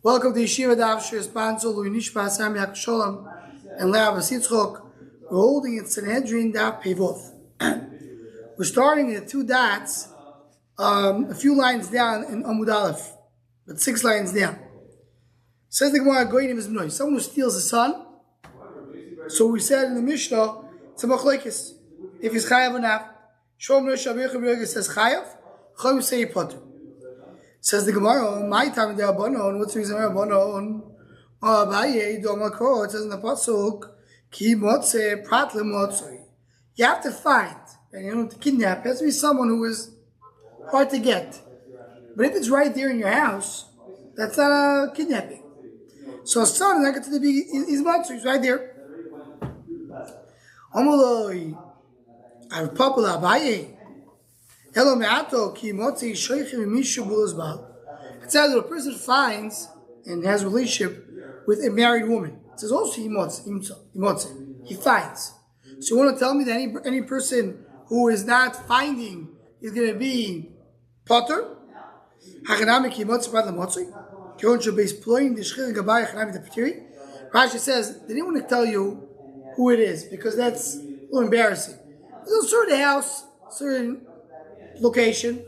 Welcome to Yeshiva Daf Shir Lui Nishpa Sam Shalom and Leah Vasitzchok. We're holding in Sanhedrin Daf Pevoth. We're starting at 2 dots, a few lines down in Amud Aleph, but 6 lines down. Says the Gemara, Goyim is Bnoi, someone who steals a son. So we said in the Mishnah, it's a machlekes. If he's chayav or not, Shom Rosh Hashanah says chayav, Chayim say potter. Says the Gemara, my time the Rabbanon. What's the reason Rabbanon? Abaye domako. It says in the pasuk, ki motze prat lemotzoi. You have to find, and you don't have to kidnap. It has to be someone who is hard to get. But if it's right there in your house, that's not a kidnapping. So a son is not going to be his motzoi. He's right there. Amaloi, I've popular Abaye. It says that a person finds and has a relationship with a married woman. It says also he finds. So you want to tell me that any person who is not finding is going to be potter? Rashi says they didn't want to tell you who it is because that's a little embarrassing. There's a certain house, certain location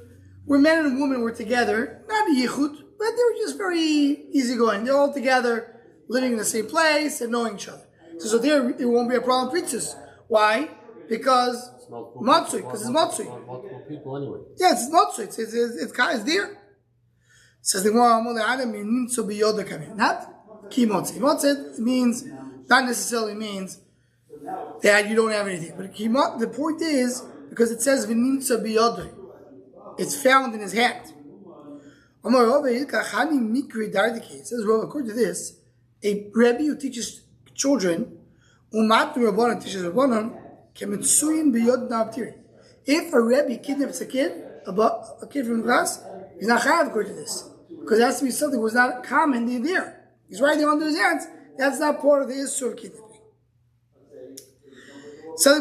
where men and women were together, not a yichud, but they were just very easygoing. They're all together, living in the same place and knowing each other. So there it won't be a problem with princess. Why? Because matzui, because it's matzui. Multiple people anyway. Yes, it's matzui. It's there. Says the Gemara, not ki matzui. Matzui means not necessarily means that you don't have anything, but the point is because it says v'nimtza biyodai. It's found in his hand. It says, according to this, a Rebbe who teaches children, teaches if a Rebbe kidnaps a kid from the class, he's not chayav according to this. Because it has to be something that was not commonly there. He's right there under his hands. That's not part of the issue of kidnapping. Says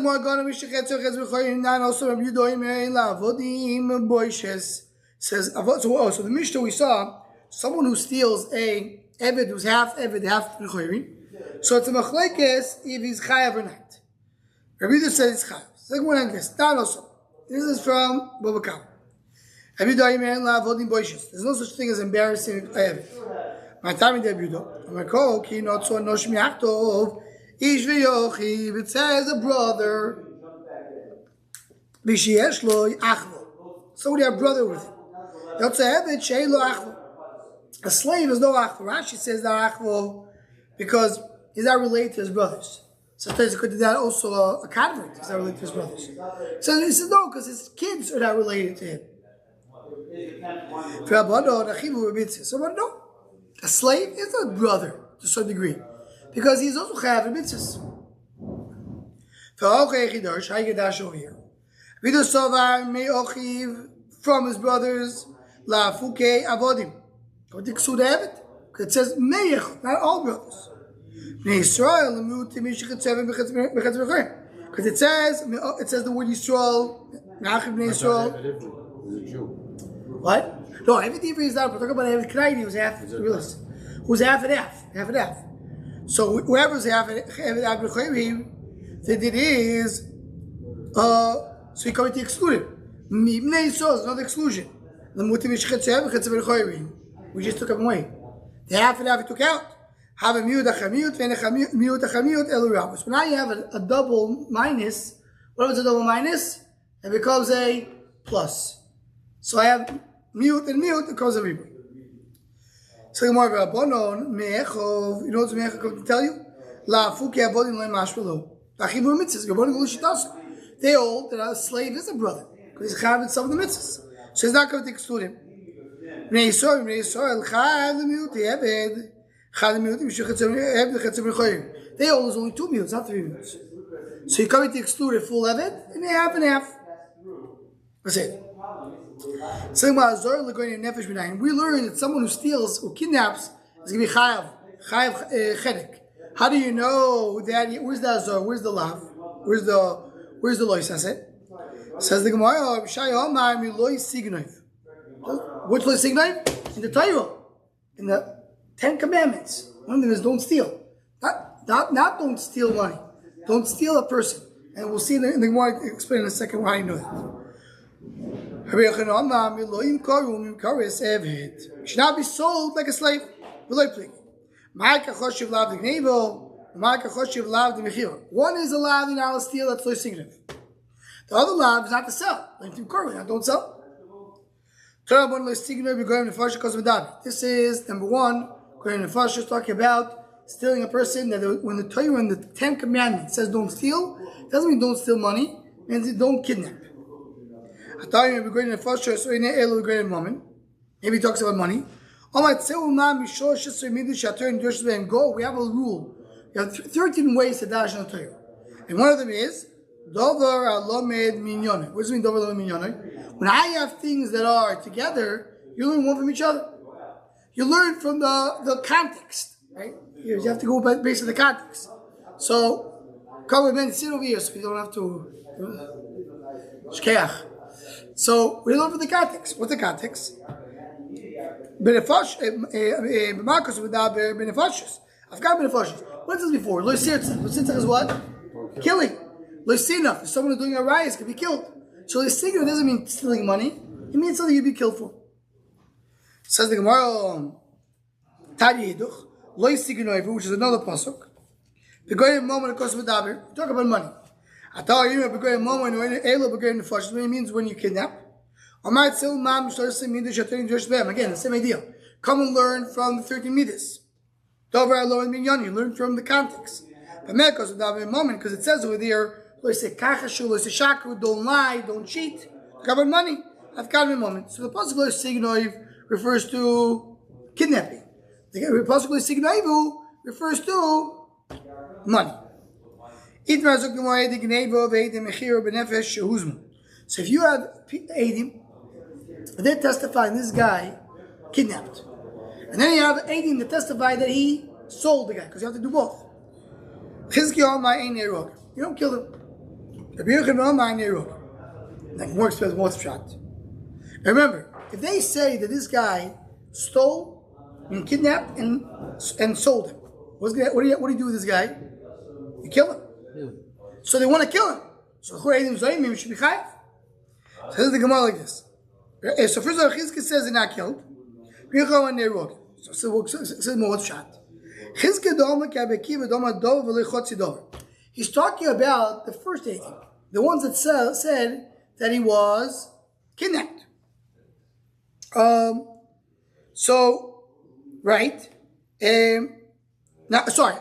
so the Mishnah we saw someone who steals a eved who's half eved, half mechorim. So it's a machlekes if he's chayav or not. Rabbi Yehuda says it's chayav. Second one like this. This is from Baba Kama. There's no such thing as embarrassing eved. My time in Rabbi Yehuda. Ki not so nosh miachtov. It says a brother. So they have brother with him. A slave is no achvo. Rashi says that achvo because he's not related to his brothers. Sometimes it could do that also a convert is not related to his brothers. So he says no, because his kids are not related to him. So no, a slave is a brother to some degree. Because he's also chayav in mitzvahs. Over here. From his brothers, la fuke avodim. Because it says meyech, not all brothers. Because it says the word Yisrael, what? No, everything is not. We're talking about Eved Knaidi, who's half realist. Who's half and half. So whoever's having that it is, so you're going to exclude it. There's another exclusion. We just took them away. The half and half we took out. Have a miut, a chamiut, and a miut, elu. So now you have a double minus. What is a double minus? It becomes a plus. So I have miut and miut, it becomes a ribu. So more about bonon meechov. You know what meechov comes to tell you? La fuki avodim le mashvelo. Lachibur mitzvahs. Gabonim glushitas. They hold that a slave is a brother because he's chayav in some of the mitzvahs. So he's not going to exclude him. Bnei Yisrael chayav the miut eved. Chayav the miut mishachetzer eved chetzer b'choyim. They hold there's only 2 miuts, not 3 miuts. So you're coming to exclude a full eved and half and half. That's it. We learn that someone who steals or kidnaps is going to be chayav chedek. How do you know that? Where's the azor? Where's the lav? Where's the loy? Says it. Says the Gemara. Which loy signif? In the Torah. In the 10 commandments. One of them is don't steal. Not don't steal money. Don't steal a person. And we'll see in the Gemara explain in a second why you know that. It should not be sold like a slave. One is allowed, you're not to steal, that's so significant. The other law is not to sell. Don't sell. This is number one. Talking about stealing a person. That when the Torah in the 10 Commandments says don't steal, it doesn't mean don't steal money. It means don't kidnap. Maybe he talks about money. We have a rule. You have 13 ways to dash on the Torah. And one of them is Dover alomed minyone. What does it mean, Dover alomed minyone? When I have things that are together, you learn one from each other. You learn from the context, right? You have to go based on the context. So, come with men, sit over here so you don't have to. Shkeach. So, we learn from the context. What's the context? I've got benefashis. What is this before? Lo sirtzah. Lo sirtzah is what? Killing. Lo sinach. If someone is doing a riot, can be killed. So lo sinach doesn't mean stealing money. It means something you'd be killed for. Says the Gemara, Tari Yiduch, Lo Yisigu, which is another pasuk. The great moment of course with Daber. Talk about money. Atar Yirmeh, the great moment when Elo, the great nefashis. What it means when you kidnap. Again, the same idea. Come and learn from the 13 midas. Dover alo and minyan. You learn from the context. But because of that moment, because it says over there, don't lie, don't cheat. Cover money. I've got a moment. So the possible signoiv refers to kidnapping. The possible signoivu refers to money. So if you have Eidim, they're testifying this guy kidnapped. And then you have Eidim that testify that he sold the guy, because you have to do both. You don't kill him. Like more expensive, more shot. Remember, if they say that this guy stole and kidnapped and sold him, what do you do with this guy? You kill him. So they want to kill him. So Eidim Zoyim should be chayav. So this is the Gemara like this. So first of all, Yechezkel says they're not killed. So more what's shot. He's talking about the first 18, the ones that said that he was kidnapped. Right. Now, sorry.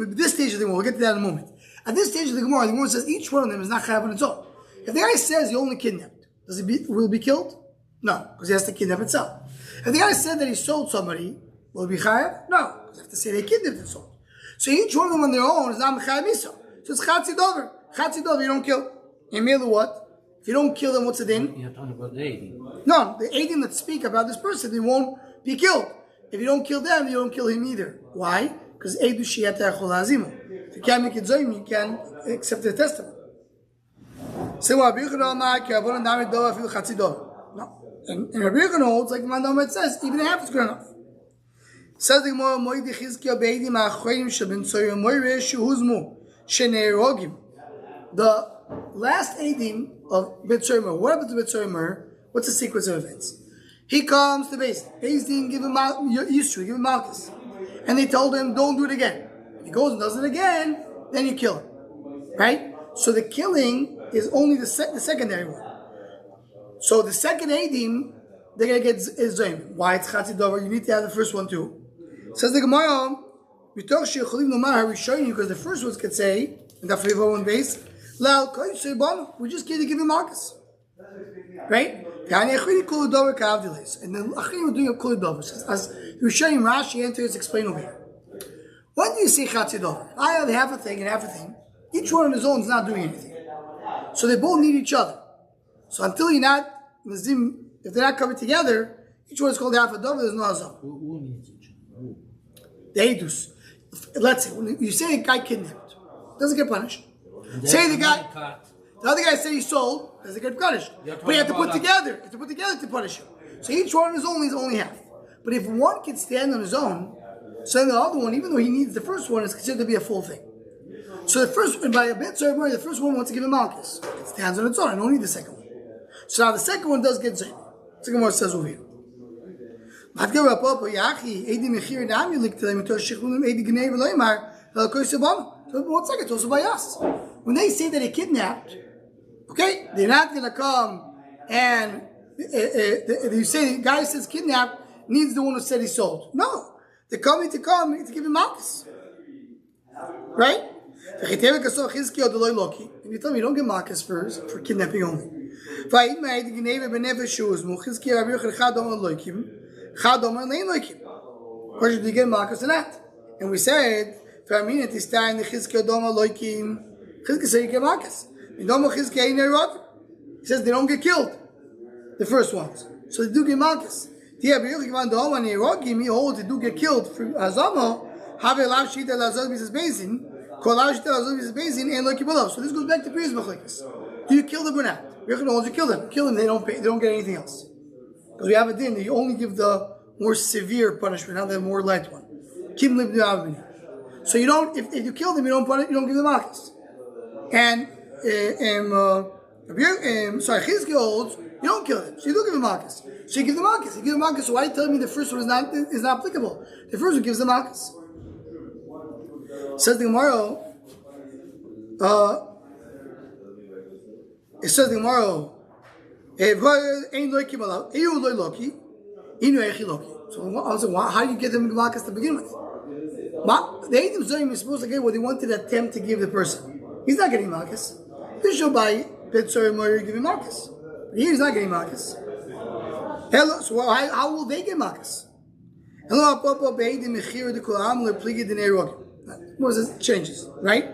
This stage of the Gemara, we'll get to that in a moment. At this stage of the Gemara says each one of them is not chayav on its own. If the guy says he only kidnapped, will he be killed? No, because he has to kidnap itself. If the guy said that he sold somebody, will he be chayav? No, because they have to say they kidnapped and sold. So each one of them on their own is not chayav miso. So it's chatzi dover. Chatzi dover, you don't kill. In Mila what? If you don't kill them, what's the din? You're talking about the 80. No, the 18 that speak about this person, they won't be killed. If you don't kill them, you don't kill him either. Why? Because Eidu Shiyat Echol Hazimu. If you can't make it zoyim, you can't accept their testimony. No. And Rabbi Yochanan holds, like the Mandam says, even half is good enough. Says the Gemara, Moed Yechezkel be'edim ha'achronim shel ben Tzoyer moireh shehuzmu sheneirogim. The last edim of Ben Tzoyer, what happened to Ben Tzoyer? What's the sequence of events? He comes to Beis Din, give him Yisru, give him Malchus. And they told him, don't do it again. If he goes and does it again, then you kill him. Right? So the killing is only the secondary one. So the second Eidim, they're going to get Zoyim. Why it's Chatzi Dover? You need to have the first one too. Says the Gemara, because the first ones could say, in the Fivon base, we just get to give him Marcus. Right? And the Achrim were doing a Kuli Dover. As Rishonim Rashi enters explain over here. When do you say Chatzi Dover? I have half a thing and half a thing. Each one on his own is not doing anything. So they both need each other. So until you're not, if they're not coming together, each one is called half a dover, there's no hazam. Who needs each other? The Eidus. Let's say, when you say a guy kidnapped, doesn't get punished. Say the other guy said he sold, doesn't get punished. But you have to put together. You have to put together to punish him. So each one on his own is only half. But if one can stand on his own, So then the other one, even though he needs the first one, is considered to be a full thing. So the first one, by a bit ceremony, the first one wants to give him malchus. It stands on its own. I don't need the second one. So now the second one does get zayin. The second one says over here. So 1 second, it's also by us. When they say that he kidnapped, okay, they're not going to come and you say the guy who says kidnapped needs the one who said he sold. No, they're coming to give him malchus. Right? If you tell me you don't get malchus for kidnapping only. Of course, you get malchus in that. And we said, Yechezkel said you get malchus. He says they don't get killed, the first ones. So they do get malchus. He holds they do get killed for Azama. So this goes back to previous machlekes. Do you kill them or not? You kill them. Kill them, they don't get anything else. Because we have a din that you only give the more severe punishment, not the more light one. So you don't, if you kill them, you don't give them malchus. And Yechezkel holds, you don't kill them, so you do give them malchus. So you give them malchus. You give them malchus. So why are you telling me the first one is not applicable? The first one gives them malchus. Says the Gemara. It says the Gemara. So how do you get them malchus to begin with? The Eidim Zoyim is supposed to get what they wanted to attempt to give the person. He's not getting malchus. This should by Betzor Moyer giving malchus. But here he's not getting malchus. Hello, so how will they get malchus? Hello, Papa Beidim Mechir de Kolam Le Pligi de Neirog. Moses changes, right?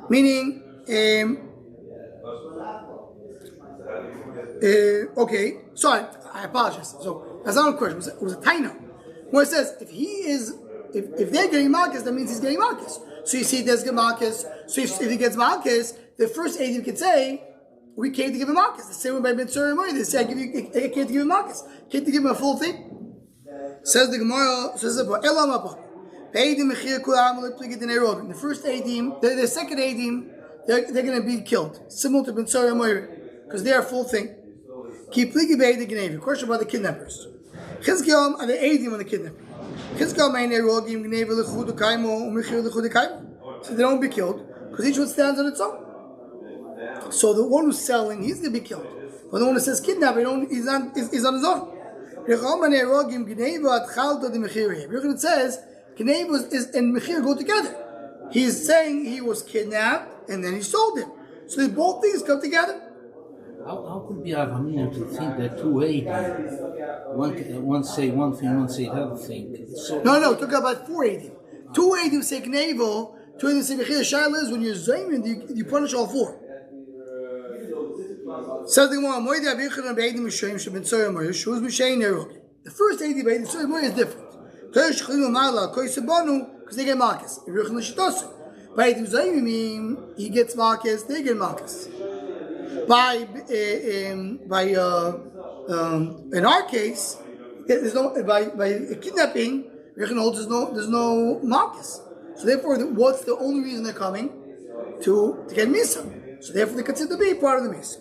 Meaning, okay, sorry, I apologize. So that's not a question. It was a taina. Where it says if they're getting malchus, that means he's getting malchus. So you see, there's get malchus. So if he gets malchus, the first Eidim could say, we came to give him malchus. The same way by Mitzvah money, they say, I came to give him malchus. Came to give him a full thing. Says the Gemara, says the first Eidim, the second Eidim, they're going to be killed. Similar to Mitzvah money, because they are full thing. Keep pligi be'ed the Gneva. Question about the kidnappers. Yechezkel are the Eidim on the kidnapping. So they don't be killed because each one stands on its own. So the one who's selling, he's going to be killed. But the one who says kidnap, he's on his own. It says Gneva and Mechir go together. He's saying he was kidnapped and then he sold him. So both things come together. How could be Avamina to think that 280, one say one thing, one say the other thing? So no, talk about 480. 280 say Knevel, 280 say Mechir. Shaila is when you're Zaymin, you punish all four. Says the Gemara, the first 80 by the is different. Because they get malchus. By the Zaymin, he gets malchus, they get malchus. By in our case, there's no by kidnapping. There's no malchus. So therefore, what's the only reason they're coming to get misa? So therefore, they consider to be part of the misa.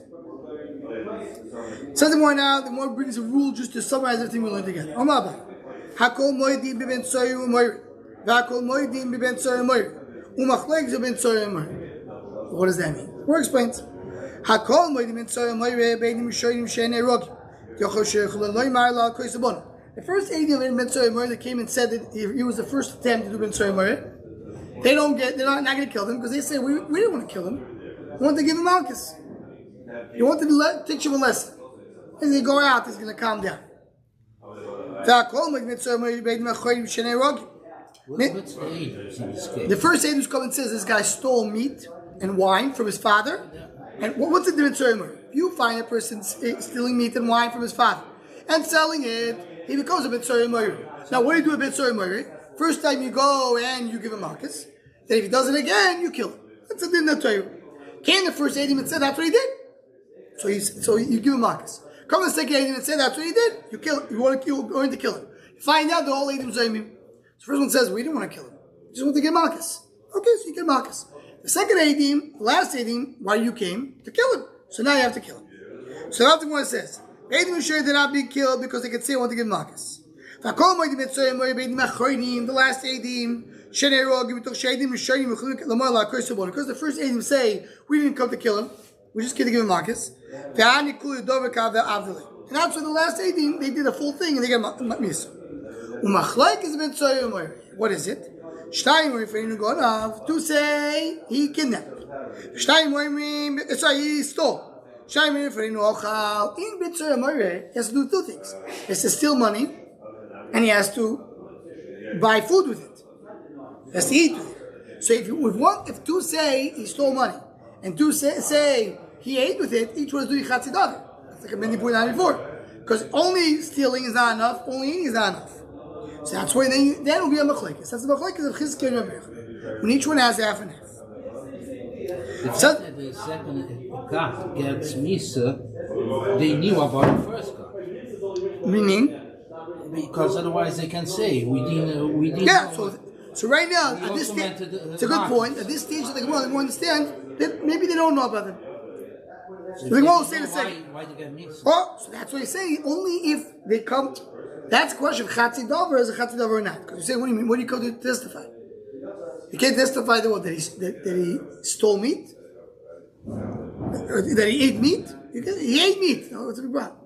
Says the more now. The more brings a rule just to summarize everything we learned together. Hakol moedim b'ben tzoyu u'moyer. Hakol moedim b'ben tzoyu u'moyer. Umachleg b'ben tzoyu u'moyer. What does that mean? Who explains? Hakol moedim b'ben tzoyu u'moyer beidim shoyim she'nei rogi. The first Eidim in Ben Tzoyu that came and said that he was the first attempt to do Ben Tzoyu, they're not going to kill him because they say we didn't want to kill him. We want to give him malchus. You want to teach him a lesson. As they go out, he's going to calm down. The first Eidim comes and says this guy stole meat and wine from his father. And what's the difference? If you find a person stealing meat and wine from his father and selling it, he becomes a B'tzorei Moiri. Now, what do you do with B'tzorei Moiri? First time you go and you give him malchus. Then if he does it again, you kill him. That's a din of Torah. Came the first Eidim and said that's what he did. So you give him malchus. Come the second Eidim and say that's what he did. You kill him. You're going to kill him. You find out the whole Eidim Zoyim. So the first one says, we didn't want to kill him. We just want to get Malchus. Okay, so you get Malchus. The second Eidim, the last Eidim, why you came? To kill him. So now you have to kill him. So that's the one that says, Eidim sure did not be killed because they could say I want to give Malchus. The last Eidim, because the first Eidim say, we didn't come to kill him, we just came to give him Malchus. And that's why the last Eidim, they did a full thing and they got Misa. What is it? To say he kidnapped. He stole. He has to do two things. He has to steal money and he has to buy food with it. He has to eat with it. So if two say he stole money and two say he ate with it, each one is doing chatzidavar. That's like a mini point 94. Because only stealing is not enough, only eating is not enough. So that's why then it will be a machlekes. That's the machlekes of Yechezkel and Rabbi. When each one has half and half. The fact that the second cut gets Misa, they knew about the first cut. Meaning? Because otherwise they can say, we didn't Yeah, know. So right now, at this stage, it's a good point. At this stage, the Gemara will understand that maybe they don't know about them. So the Gemara will say the second. Why they get Misa? Oh, so that's what he's saying. Only if they come. That's a question. Chatzidavar is a chatzidavar or not? Because you say, what do you mean? What do you come to testify? You can't testify that he stole meat, or that he ate meat. He ate meat. No, what's the big problem?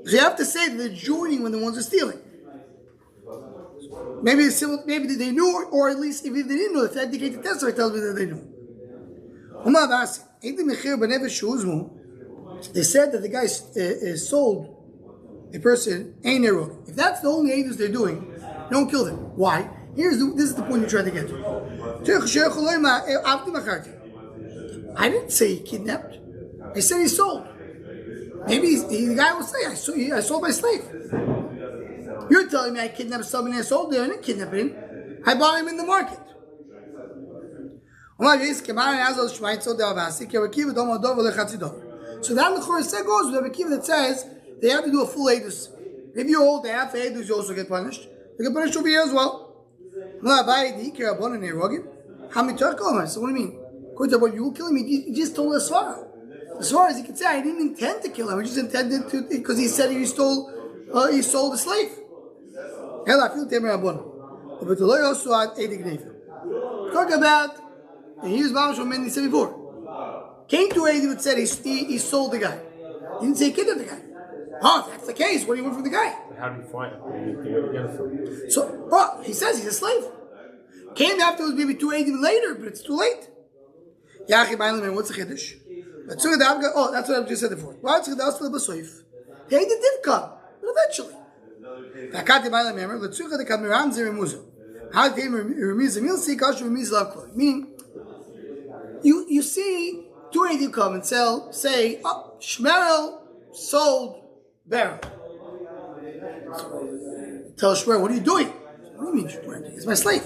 So you have to say that they're joining when the ones are stealing. Maybe they knew, or at least if they didn't know, the fact they came to testify tells me that they knew. They said that the guy sold a person ain't erod. If that's the only edus they're doing, don't kill them. Why? This is the point you're trying to get to. I didn't say he kidnapped. I said he sold. Maybe the guy will say, I sold my slave. You're telling me I kidnapped somebody and I sold him. I didn't kidnap him. I bought him in the market. So that the goes with the Yechezkel that says they have to do a full edus. If you hold the half edus, you also get punished. You get punished over here as well. So what do you mean? According to what you will kill him, you just told us Svara. As far as he could say, I didn't intend to kill him. I just intended to, because he said he sold a slave. Talk about, and he was Mamash from he said before. Came to Eidim and said he sold the guy. He didn't say he kidnapped the guy. Oh, if that's the case, what do you want from the guy? How do you find it? So, he says he's a slave. Came afterwards, maybe 2 Eidim later, but it's too late. What's the chiddush? Oh, that's what I just said before. The Eidim did come, but eventually. Meaning, you see 2 Eidim come and say, Shmerel sold Beryl. Tell Shmerel, what are you doing? What do you mean, Shmerel? He's my slave.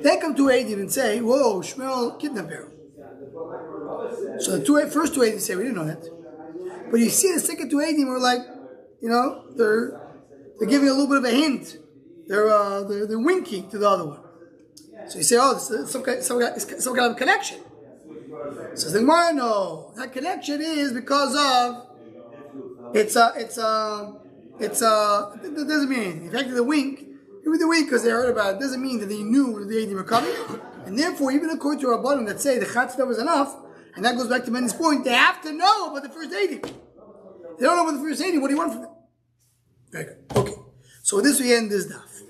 They come to Eidim and say, whoa, Shmerel kidnapped Beryl. So the first 2 Eidim say, we didn't know that. But you see the second 2 Eidim are like, they're giving a little bit of a hint. They're winking to the other one. So you say, oh, this is some kind of connection. So the Gemara, no, that connection is because of it doesn't mean anything. In fact, the wink, even the wink because they heard about it, doesn't mean that they knew that the Eidim were coming. And therefore, even according to Rabbanim that say the Chatzidavar was enough, and that goes back to Benny's point, they have to know about the first Eidim. They don't know about the first Eidim, what do you want from them? Very good. Okay. So with this we end this daf.